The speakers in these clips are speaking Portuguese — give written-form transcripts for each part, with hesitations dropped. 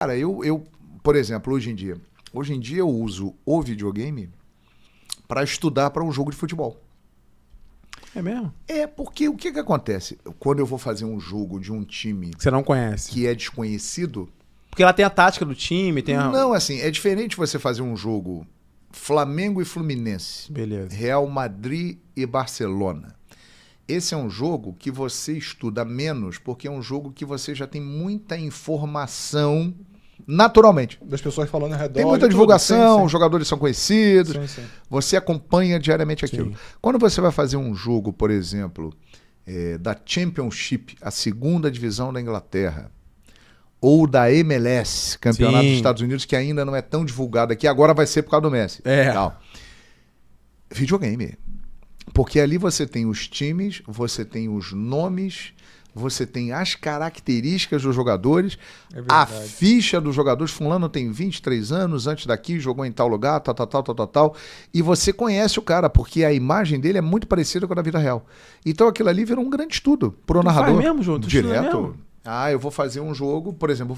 Cara, por exemplo, hoje em dia eu uso o videogame para estudar para um jogo de futebol. É mesmo? É porque o que acontece? Quando eu vou fazer um jogo de um time Que você não conhece. que é desconhecido, Porque lá tem a tática do time, tem a... não, assim, é diferente você fazer um jogo Flamengo e Fluminense, Beleza. Real Madrid e Barcelona. Esse é um jogo que você estuda menos, porque é um jogo que você já tem muita informação naturalmente. Das pessoas falando ao redor. Tem muita de tudo. divulgação, Sim, os jogadores são conhecidos, sim. você acompanha diariamente aquilo. Sim. Quando você vai fazer um jogo, por exemplo, da Championship, a segunda divisão da Inglaterra, ou da MLS, Campeonato Sim. dos Estados Unidos, que ainda não é tão divulgado aqui, agora vai ser por causa do Messi. É. Tal. Videogame. Porque ali você tem os times, você tem os nomes, você tem as características dos jogadores, É a verdade. ficha dos jogadores. Fulano tem 23 anos, antes daqui, jogou em tal lugar, tal. E você conhece o cara, porque a imagem dele é muito parecida com a da vida real. Então aquilo ali virou um grande estudo pro Tu narrador. faz mesmo, João? Tu estuda Direto. mesmo? Eu vou fazer um jogo, por exemplo,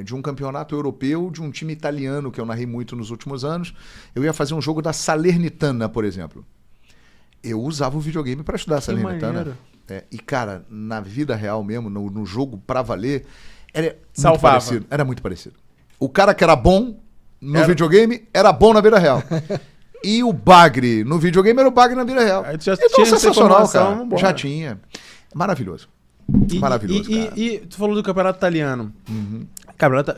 de um campeonato europeu de um time italiano, que eu narrei muito nos últimos anos. Eu ia fazer um jogo da Salernitana, por exemplo. Eu usava o videogame para estudar a Que Salernitana. maneiro. E, cara, na vida real mesmo, no jogo pra valer, era Salvava. muito parecido. Era muito parecido. O cara que era bom no Era- videogame era bom na vida real. E o bagre no videogame era o bagre na vida real. Aí tu já Então, tinha essa sensacional, informação, cara. vambora. Já tinha. Maravilhoso. Maravilhoso, cara. E tu falou do campeonato italiano.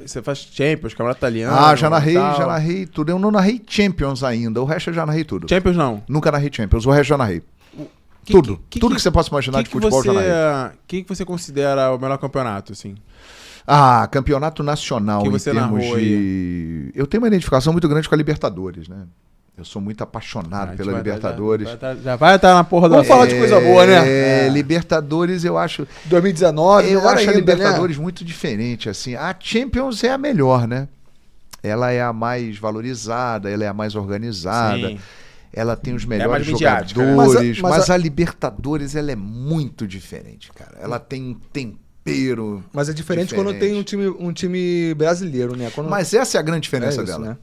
Você faz Champions, campeonato italiano. Já e tal. narrei tudo. Eu não narrei Champions ainda. O resto eu já narrei tudo. Champions não. Nunca narrei Champions. O resto já narrei. Tudo que você possa imaginar de futebol já narrei. Quem que você considera o melhor campeonato, assim? Campeonato nacional Que em você termos narrou de... Eu tenho uma identificação muito grande com a Libertadores, né? Eu sou muito apaixonado pela Libertadores. Já vai estar na porra do Vamos falar de coisa boa, né? Libertadores, eu acho... 2019, Eu melhor acho a ainda, Libertadores muito diferente, assim. A Champions é a melhor, né? Ela é a mais valorizada, ela é a mais organizada. Sim. Ela tem os mais melhores midiática, né? jogadores. Mas Mas a Libertadores, ela é muito diferente, cara. Ela tem um tempero. Mas é diferente quando tem um time brasileiro, né? Quando... Mas essa é a grande diferença É isso, dela. né?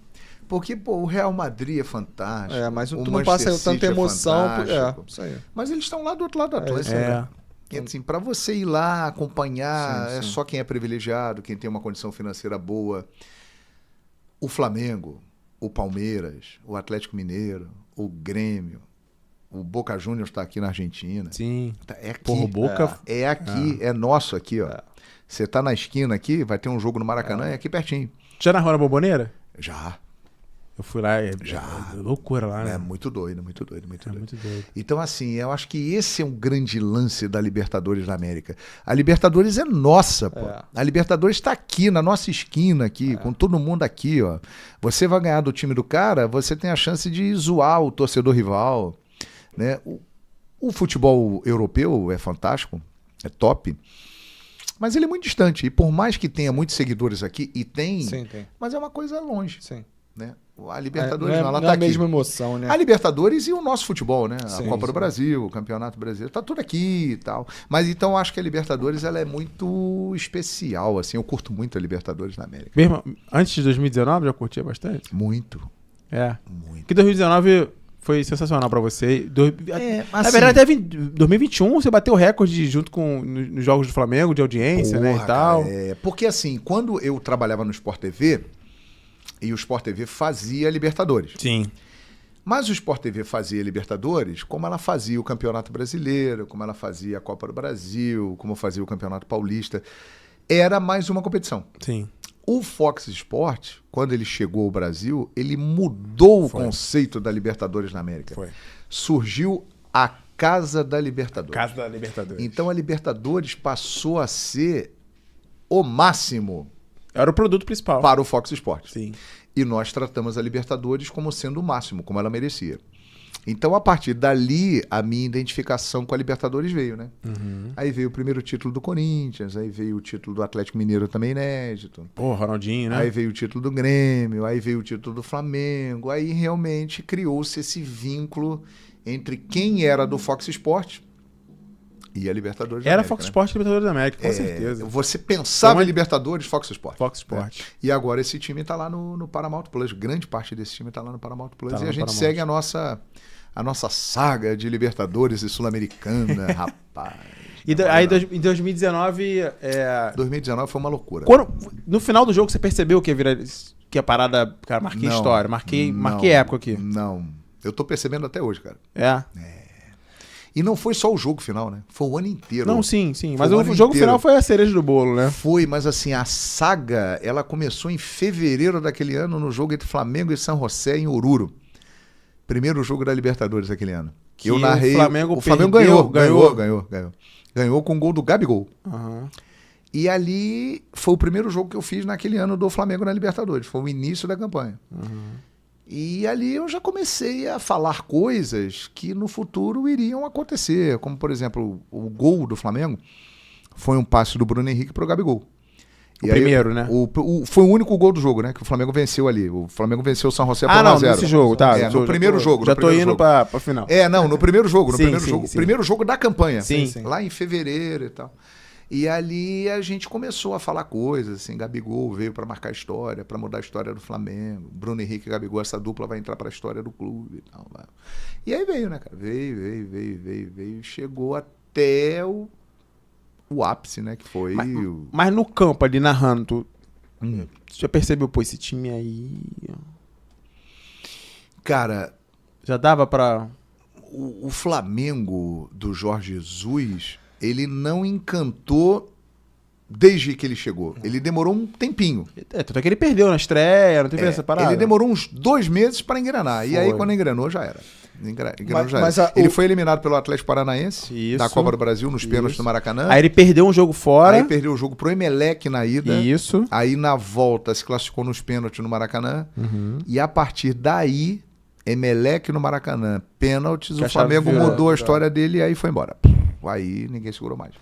Porque, o Real Madrid é fantástico. Mas tu o não Manchester passa tanta City emoção. fantástico. Isso aí. Mas eles estão lá do outro lado do Atlântico. isso aí. né? E, assim, para você ir lá acompanhar, Sim, é sim. só quem é privilegiado, quem tem uma condição financeira boa. O Flamengo, o Palmeiras, o Atlético Mineiro, o Grêmio, o Boca Juniors está aqui na Argentina. Sim. É aqui. Porra, o Boca... É aqui, é nosso aqui, ó. Você tá na esquina aqui, vai ter um jogo no Maracanã, é aqui pertinho. Já narrou na Bomboneira? Já. Eu fui lá, é loucura lá, né? É muito doido, muito doido, muito doido. muito doido. Então, assim, eu acho que esse é um grande lance da Libertadores da América. A Libertadores é nossa, pô. A Libertadores está aqui, na nossa esquina aqui, com todo mundo aqui, ó. Você vai ganhar do time do cara, você tem a chance de zoar o torcedor rival, né? O futebol europeu é fantástico, é top, mas ele é muito distante. E por mais que tenha muitos seguidores aqui, e tem, Sim, tem. mas é uma coisa longe, Sim. né? A Libertadores não ela é tá a aqui. mesma emoção, né? A Libertadores e o nosso futebol, né? Sim, a Copa do sim. Brasil, o Campeonato Brasileiro, tá tudo aqui e tal. Mas então eu acho que a Libertadores ela é muito especial, assim. Eu curto muito a Libertadores na América. Mesmo antes de 2019, já curtia bastante? Muito, É. muito. Porque 2019 foi sensacional pra você. Na assim, verdade, até 2021 você bateu recorde junto com nos jogos do Flamengo, de audiência, né, e porra, tal. cara, porque assim, quando eu trabalhava no Sport TV, e o Sport TV fazia Libertadores. Sim. Mas o Sport TV fazia Libertadores como ela fazia o Campeonato Brasileiro, como ela fazia a Copa do Brasil, como fazia o Campeonato Paulista. Era mais uma competição. Sim. O Fox Sport, quando ele chegou ao Brasil, ele mudou o conceito da Libertadores na América. Foi. Surgiu a Casa da Libertadores. Casa da Libertadores. Então a Libertadores passou a ser o máximo Era o produto principal. para o Fox Sport. Sim. E nós tratamos a Libertadores como sendo o máximo, como ela merecia. Então, a partir dali, a minha identificação com a Libertadores veio, né? Aí veio o primeiro título do Corinthians, aí veio o título do Atlético Mineiro também inédito. Pô, Ronaldinho, né? Aí veio o título do Grêmio, aí veio o título do Flamengo. Aí realmente criou-se esse vínculo entre quem era do Fox Sport E a Libertadores da Era América, Fox né? Sports e Libertadores da América, com certeza. Você pensava Então, em Libertadores, Fox Sports. Fox Sports. E agora esse time tá lá no Paramount Plus. Grande parte desse time tá lá no Paramount Plus. Tá lá e a no gente Paramount. segue a nossa saga de Libertadores e Sul-Americana, rapaz. Aí em 2019... 2019 foi uma loucura. No final do jogo você percebeu que a parada... Cara, marquei Não, história, marquei não, época aqui. Não. Eu tô percebendo até hoje, cara. E não foi só o jogo final, né? Foi o ano inteiro. Não, sim. Mas o o ano jogo inteiro. final foi a cereja do bolo, né? Foi, mas assim, a saga, ela começou em fevereiro daquele ano, no jogo entre Flamengo e San José, em Oruro. Primeiro jogo da Libertadores daquele ano. Que eu narrei. o Flamengo ganhou com o gol do Gabigol. Uhum. E ali foi o primeiro jogo que eu fiz naquele ano do Flamengo na Libertadores. Foi o início da campanha. Uhum. E ali eu já comecei a falar coisas que no futuro iriam acontecer. Como, por exemplo, o gol do Flamengo foi um passe do Bruno Henrique para o Gabigol. O primeiro, né? Foi o único gol do jogo, né? Que o Flamengo venceu ali. O Flamengo venceu o San José por 1 a 0. Nesse jogo, tá. No primeiro jogo. Já tô indo pra final. No primeiro jogo. Sim. Primeiro jogo da campanha. Sim. Lá em fevereiro e tal. E ali a gente começou a falar coisas, assim, Gabigol veio para marcar história, para mudar a história do Flamengo. Bruno Henrique e Gabigol, essa dupla vai entrar para a história do clube e tal. E aí veio, né, cara? Veio. Chegou até o ápice, né? Que foi Mas no campo ali, narrando, tu já percebeu, pô, esse time aí... Cara... Já dava pra... O Flamengo do Jorge Jesus... Ele não encantou desde que ele chegou. Ele demorou um tempinho. Tanto é que ele perdeu na estreia, não teve essa parada? Ele demorou uns 2 meses para engrenar. E aí, quando engrenou, já era. Ele foi eliminado pelo Atlético Paranaense, da Copa do Brasil, nos pênaltis do Maracanã. Aí ele perdeu um jogo fora. Aí perdeu o jogo pro Emelec na ida. Isso. Aí na volta se classificou nos pênaltis no Maracanã. Uhum. E a partir daí, Emelec no Maracanã, pênaltis, o Flamengo mudou a história dele e aí foi embora. Aí ninguém segurou mais.